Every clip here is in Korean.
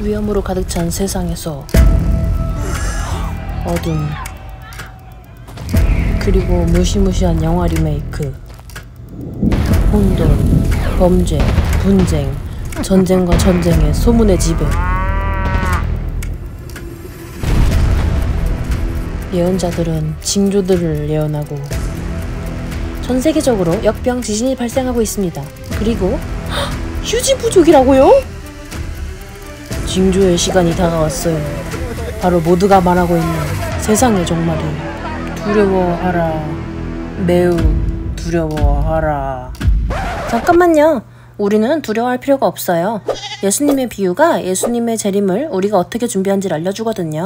위험으로 가득 찬 세상에서 어둠, 그리고 무시무시한 영화 리메이크, 혼돈, 범죄, 분쟁, 전쟁과 전쟁의 소문의 지배. 예언자들은 징조들을 예언하고 전세계적으로 역병 지진이 발생하고 있습니다. 그리고 휴지 부족이라고요? 징조의 시간이 다가왔어요. 바로 모두가 말하고 있는 세상의 종말이. 두려워하라. 매우 두려워하라. 잠깐만요. 우리는 두려워할 필요가 없어요. 예수님의 비유가 예수님의 재림을 우리가 어떻게 준비한지를 알려주거든요.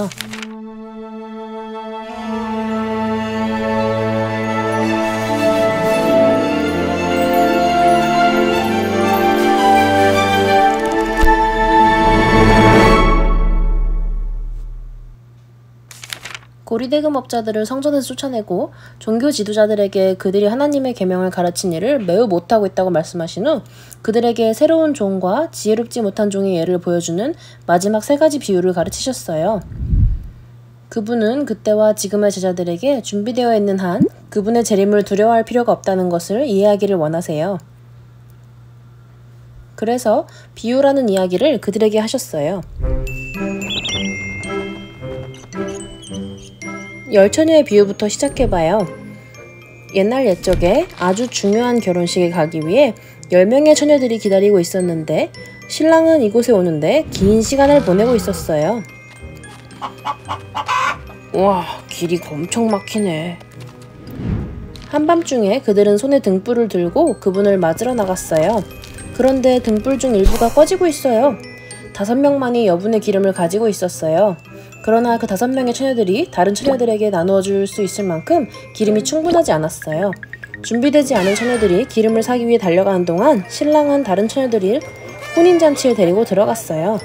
고리대금업자들을 성전에서 쫓아내고 종교 지도자들에게 그들이 하나님의 계명을 가르친 일을 매우 못하고 있다고 말씀하신 후 그들에게 새로운 종과 지혜롭지 못한 종의 예를 보여주는 마지막 3가지 비유를 가르치셨어요. 그분은 그때와 지금의 제자들에게 준비되어 있는 한 그분의 재림을 두려워할 필요가 없다는 것을 이해하기를 원하세요. 그래서 비유라는 이야기를 그들에게 하셨어요. 열처녀의 비유부터 시작해봐요. 옛날 옛적에 아주 중요한 결혼식에 가기 위해 10명의 처녀들이 기다리고 있었는데 신랑은 이곳에 오는데 긴 시간을 보내고 있었어요. 와, 길이 엄청 막히네. 한밤중에 그들은 손에 등불을 들고 그분을 맞으러 나갔어요. 그런데 등불 중 일부가 꺼지고 있어요. 5명만이 여분의 기름을 가지고 있었어요. 그러나 그 5명의 처녀들이 다른 처녀들에게 나누어줄 수 있을 만큼 기름이 충분하지 않았어요. 준비되지 않은 처녀들이 기름을 사기 위해 달려가는 동안 신랑은 다른 처녀들을 혼인잔치에 데리고 들어갔어요.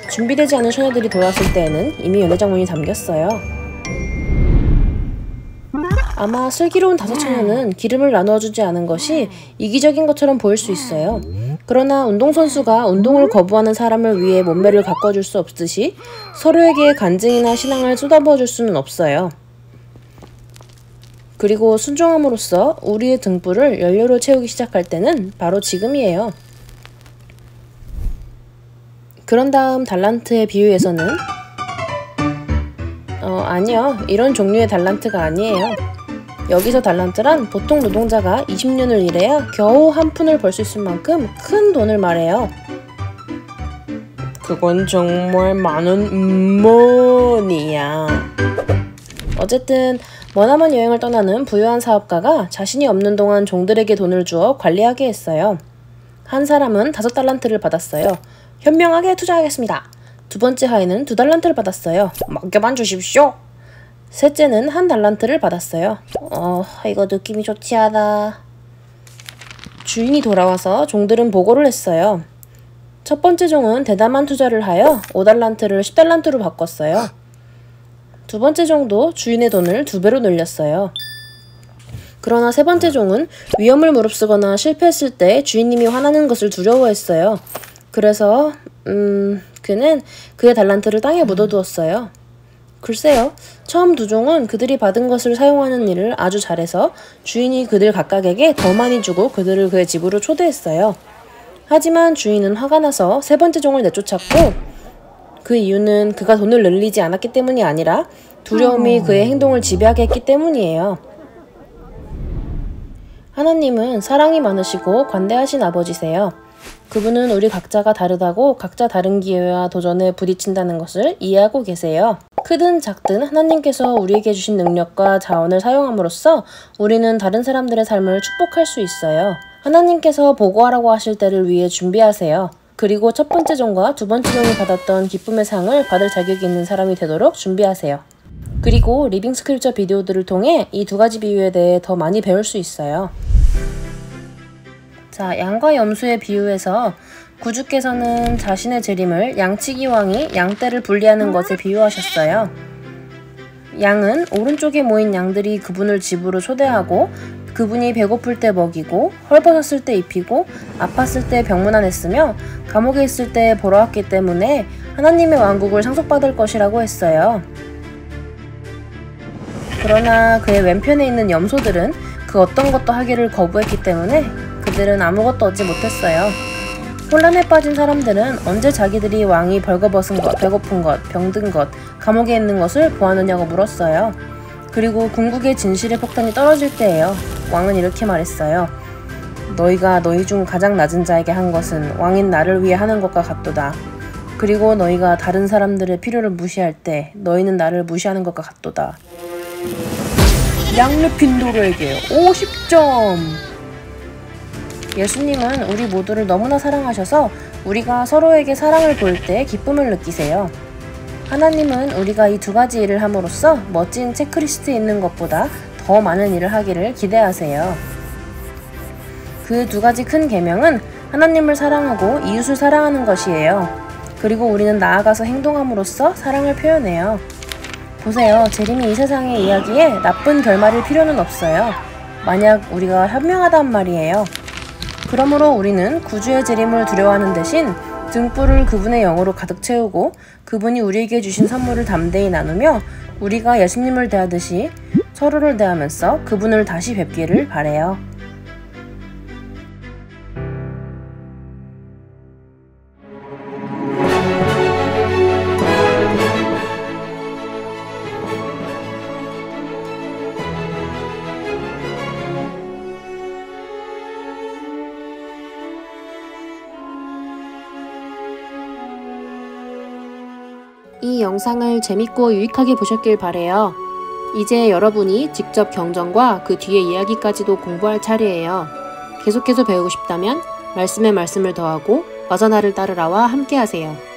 준비되지 않은 처녀들이 돌아왔을 때에는 이미 연회장문이 잠겼어요. 아마 슬기로운 5처녀는 기름을 나누어주지 않은 것이 이기적인 것처럼 보일 수 있어요. 그러나 운동선수가 운동을 거부하는 사람을 위해 몸매를 가꿔줄 수 없듯이 서로에게 간증이나 신앙을 쏟아부어줄 수는 없어요. 그리고 순종함으로써 우리의 등불을 연료로 채우기 시작할 때는 바로 지금이에요. 그런 다음 달란트의 비유에서는 아니요, 이런 종류의 달란트가 아니에요. 여기서 달란트란 보통 노동자가 20년을 일해야 겨우 한 푼을 벌 수 있을 만큼 큰 돈을 말해요. 그건 정말 많은 머니야. 어쨌든 머나먼 여행을 떠나는 부유한 사업가가 자신이 없는 동안 종들에게 돈을 주어 관리하게 했어요. 한 사람은 5달란트를 받았어요. 현명하게 투자하겠습니다. 두 번째 하인은 2달란트를 받았어요. 맡겨만 주십시오. 셋째는 1달란트를 받았어요. 이거 느낌이 좋지 않아. 주인이 돌아와서 종들은 보고를 했어요. 첫 번째 종은 대담한 투자를 하여 5달란트를 10달란트로 바꿨어요. 두 번째 종도 주인의 돈을 2배로 늘렸어요. 그러나 세 번째 종은 위험을 무릅쓰거나 실패했을 때 주인님이 화나는 것을 두려워했어요. 그래서 그는 그의 달란트를 땅에 묻어두었어요. 글쎄요, 처음 2종은 그들이 받은 것을 사용하는 일을 아주 잘해서 주인이 그들 각각에게 더 많이 주고 그들을 그의 집으로 초대했어요. 하지만 주인은 화가 나서 세 번째 종을 내쫓았고 그 이유는 그가 돈을 늘리지 않았기 때문이 아니라 두려움이 그의 행동을 지배하게 했기 때문이에요. 하나님은 사랑이 많으시고 관대하신 아버지세요. 그분은 우리 각자가 다르다고 각자 다른 기회와 도전에 부딪힌다는 것을 이해하고 계세요. 크든 작든 하나님께서 우리에게 주신 능력과 자원을 사용함으로써 우리는 다른 사람들의 삶을 축복할 수 있어요. 하나님께서 보고하라고 하실 때를 위해 준비하세요. 그리고 첫 번째 종과 두 번째 종이 받았던 기쁨의 상을 받을 자격이 있는 사람이 되도록 준비하세요. 그리고 리빙 스크립처 비디오들을 통해 이 2가지 비유에 대해 더 많이 배울 수 있어요. 자, 양과 염소의 비유에서 구주께서는 자신의 재림을 양치기 왕이 양떼를 분리하는 것에 비유하셨어요. 양은 오른쪽에 모인 양들이 그분을 집으로 초대하고 그분이 배고플 때 먹이고 헐벗었을 때 입히고 아팠을 때 병문안했으며 감옥에 있을 때 보러 왔기 때문에 하나님의 왕국을 상속받을 것이라고 했어요. 그러나 그의 왼편에 있는 염소들은 그 어떤 것도 하기를 거부했기 때문에 그들은 아무것도 얻지 못했어요. 혼란에 빠진 사람들은 언제 자기들이 왕이 벌거벗은 것, 배고픈 것, 병든 것, 감옥에 있는 것을 보았느냐고 물었어요. 그리고 궁극의 진실의 폭탄이 떨어질 때예요. 왕은 이렇게 말했어요. 너희가 너희 중 가장 낮은 자에게 한 것은 왕인 나를 위해 하는 것과 같도다. 그리고 너희가 다른 사람들의 필요를 무시할 때 너희는 나를 무시하는 것과 같도다. 양르핀도르에게 50점! 예수님은 우리 모두를 너무나 사랑하셔서 우리가 서로에게 사랑을 보일 때 기쁨을 느끼세요. 하나님은 우리가 이 두 가지 일을 함으로써 멋진 체크리스트에 있는 것보다 더 많은 일을 하기를 기대하세요. 그 두 가지 큰 계명은 하나님을 사랑하고 이웃을 사랑하는 것이에요. 그리고 우리는 나아가서 행동함으로써 사랑을 표현해요. 보세요. 재림이 이 세상의 이야기에 나쁜 결말일 필요는 없어요. 만약 우리가 현명하단 말이에요. 그러므로 우리는 구주의 재림을 두려워하는 대신 등불을 그분의 영으로 가득 채우고 그분이 우리에게 주신 선물을 담대히 나누며 우리가 예수님을 대하듯이 서로를 대하면서 그분을 다시 뵙기를 바래요. 이 영상을 재밌고 유익하게 보셨길 바래요. 이제 여러분이 직접 경전과 그 뒤의 이야기까지도 공부할 차례예요. 계속해서 배우고 싶다면 말씀에 말씀을 더하고 어서 나를 따르라와 함께하세요.